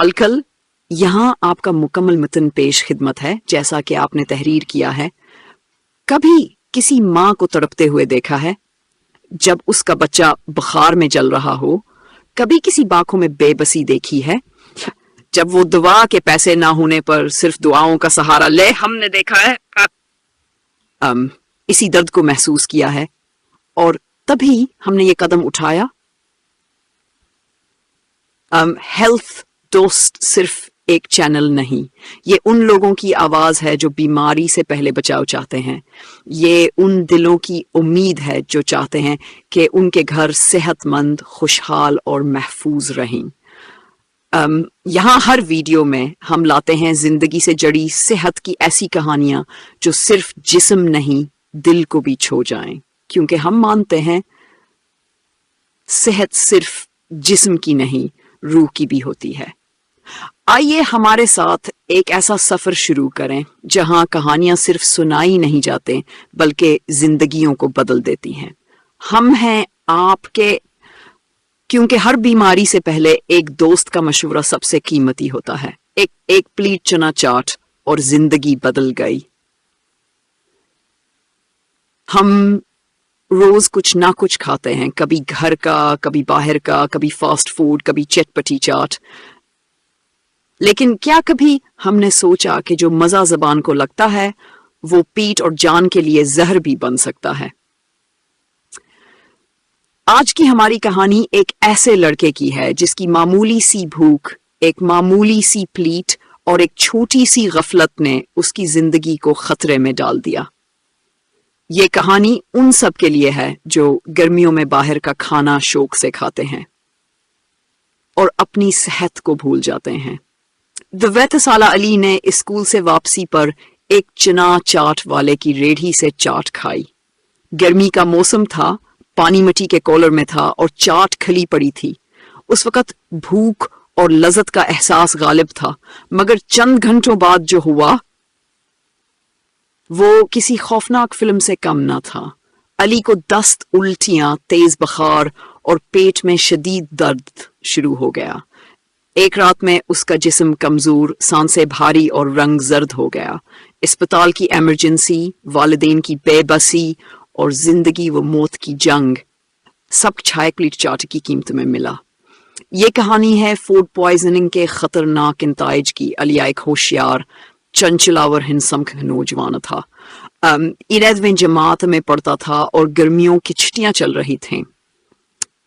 کالکل یہاں آپ کا مکمل متن پیش خدمت ہے جیسا کہ آپ نے تحریر کیا ہے۔ کبھی کسی ماں کو تڑپتے ہوئے دیکھا ہے جب اس کا بچہ بخار میں جل رہا ہو؟ کبھی کسی باکھوں میں بے بسی دیکھی ہے جب وہ دعا کے پیسے نہ ہونے پر صرف دعاؤں کا سہارا لے؟ ہم نے دیکھا ہے اسی درد کو محسوس کیا ہے اور تبھی ہم نے یہ قدم اٹھایا۔ ہیلتھ دوست صرف ایک چینل نہیں، یہ ان لوگوں کی آواز ہے جو بیماری سے پہلے بچاؤ چاہتے ہیں، یہ ان دلوں کی امید ہے جو چاہتے ہیں کہ ان کے گھر صحت مند، خوشحال اور محفوظ رہیں۔ یہاں ہر ویڈیو میں ہم لاتے ہیں زندگی سے جڑی صحت کی ایسی کہانیاں جو صرف جسم نہیں دل کو بھی چھو جائیں، کیونکہ ہم مانتے ہیں صحت صرف جسم کی نہیں روح کی بھی ہوتی ہے۔ آئیے ہمارے ساتھ ایک ایسا سفر شروع کریں جہاں کہانیاں صرف سنائی نہیں جاتے بلکہ زندگیوں کو بدل دیتی ہیں۔ ہم ہیں آپ کے، کیونکہ ہر بیماری سے پہلے ایک دوست کا مشورہ سب سے قیمتی ہوتا ہے۔ ایک پلیٹ چنا چاٹ اور زندگی بدل گئی۔ ہم روز کچھ نہ کچھ کھاتے ہیں، کبھی گھر کا، کبھی باہر کا، کبھی فاسٹ فوڈ، کبھی چٹ پٹی چاٹ، لیکن کیا کبھی ہم نے سوچا کہ جو مزہ زبان کو لگتا ہے وہ پیٹ اور جان کے لیے زہر بھی بن سکتا ہے؟ آج کی ہماری کہانی ایک ایسے لڑکے کی ہے جس کی معمولی سی بھوک، ایک معمولی سی پلیٹ اور ایک چھوٹی سی غفلت نے اس کی زندگی کو خطرے میں ڈال دیا۔ یہ کہانی ان سب کے لیے ہے جو گرمیوں میں باہر کا کھانا شوق سے کھاتے ہیں اور اپنی صحت کو بھول جاتے ہیں۔ 22 سالہ علی نے اسکول سے واپسی پر ایک چنا چاٹ والے کی ریڑھی سے چاٹ کھائی۔ گرمی کا موسم تھا، پانی مٹی کے کولر میں تھا اور چاٹ کھلی پڑی تھی۔ اس وقت بھوک اور لذت کا احساس غالب تھا، مگر چند گھنٹوں بعد جو ہوا وہ کسی خوفناک فلم سے کم نہ تھا۔ علی کو دست، الٹیاں، تیز بخار اور پیٹ میں شدید درد شروع ہو گیا۔ ایک رات میں اس کا جسم کمزور، سانسیں بھاری اور رنگ زرد ہو گیا۔ اسپتال کی ایمرجنسی، والدین کی بے بسی اور زندگی و موت کی جنگ، سب چھائے پلیٹ چاٹ کی قیمت میں ملا۔ یہ کہانی ہے فوڈ پوائزننگ کے خطرناک نتائج کی۔ علی ایک ہوشیار، چنچلاور ہنسمکھ نوجوان تھا۔ ایلیویں جماعت میں پڑھتا تھا اور گرمیوں کی چھٹیاں چل رہی تھیں۔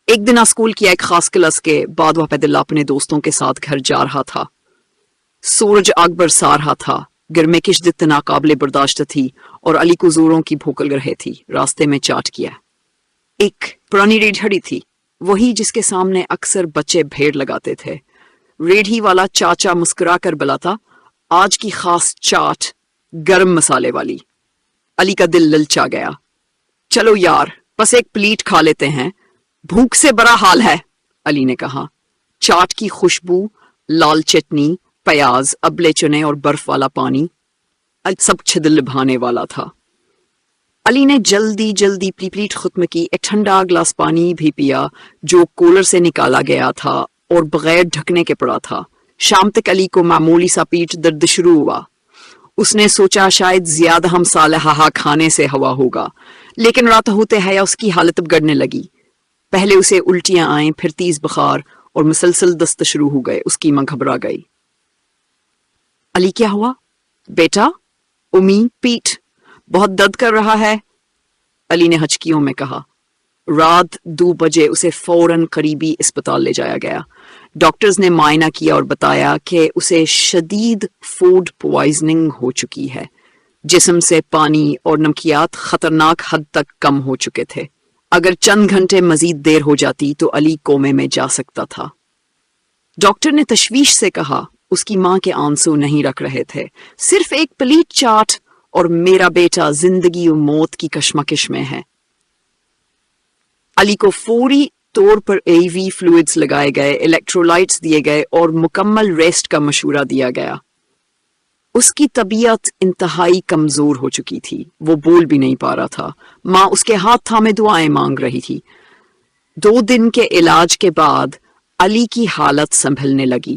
ایک دن اسکول کی ایک خاص کلاس کے بعد وہ پیدل اپنے دوستوں کے ساتھ گھر جا رہا تھا۔ سورج آگ برسا رہا تھا، گرمی کی شدت ناقابل برداشت تھی اور علی کو زوروں کی بھوک لگ رہی تھی۔ راستے میں چاٹ کیا ایک پرانی ریڑھ کھڑی تھی، وہی جس کے سامنے اکثر بچے بھیڑ لگاتے تھے۔ ریڑھی والا چاچا مسکرا کر بلاتا، آج کی خاص چاٹ گرم مسالے والی۔ علی کا دل للچا گیا۔ چلو یار، بس ایک پلیٹ کھا لیتے ہیں، بھوک سے بڑا حال ہے، علی نے کہا۔ چاٹ کی خوشبو، لال چٹنی، پیاز، ابلے چنے اور برف والا پانی، سب چھدل لبھانے والا تھا۔ علی نے جلدی جلدی پلیٹ ختم کی، ایک ٹھنڈا گلاس پانی بھی پیا جو کولر سے نکالا گیا تھا اور بغیر ڈھکنے کے پڑا تھا۔ شام تک علی کو معمولی سا پیٹ درد شروع ہوا۔ اس نے سوچا شاید زیادہ ہم صالحہ کھانے سے ہوا ہوگا، لیکن رات ہوتے حیا اس کی حالت بگڑنے لگی۔ پہلے اسے الٹیاں آئیں، پھر تیز بخار اور مسلسل دست شروع ہو گئے۔ اس کی ماں گھبرا گئی۔ علی کیا ہوا بیٹا؟ امی پیٹ بہت درد کر رہا ہے، علی نے ہچکیوں میں کہا۔ رات 2 بجے اسے فوراً قریبی اسپتال لے جایا گیا۔ ڈاکٹرز نے معائنہ کیا اور بتایا کہ اسے شدید فوڈ پوائزننگ ہو چکی ہے۔ جسم سے پانی اور نمکیات خطرناک حد تک کم ہو چکے تھے۔ اگر چند گھنٹے مزید دیر ہو جاتی تو علی کومے میں جا سکتا تھا۔ ڈاکٹر نے تشویش سے کہا۔ اس کی ماں کے آنسو نہیں رکھ رہے تھے۔ صرف ایک پلیٹ چاٹ اور میرا بیٹا زندگی و موت کی کشمکش میں ہے۔ علی کو فوری طور پر اے وی فلوئڈز لگائے گئے، الیکٹرولائٹس دیے گئے اور مکمل ریسٹ کا مشورہ دیا گیا۔ اس کی طبیعت انتہائی کمزور ہو چکی تھی، وہ بول بھی نہیں پا رہا تھا۔ ماں اس کے ہاتھ تھامے دعائیں مانگ رہی تھی۔ 2 دن کے علاج کے بعد علی کی حالت سنبھلنے لگی۔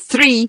3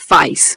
5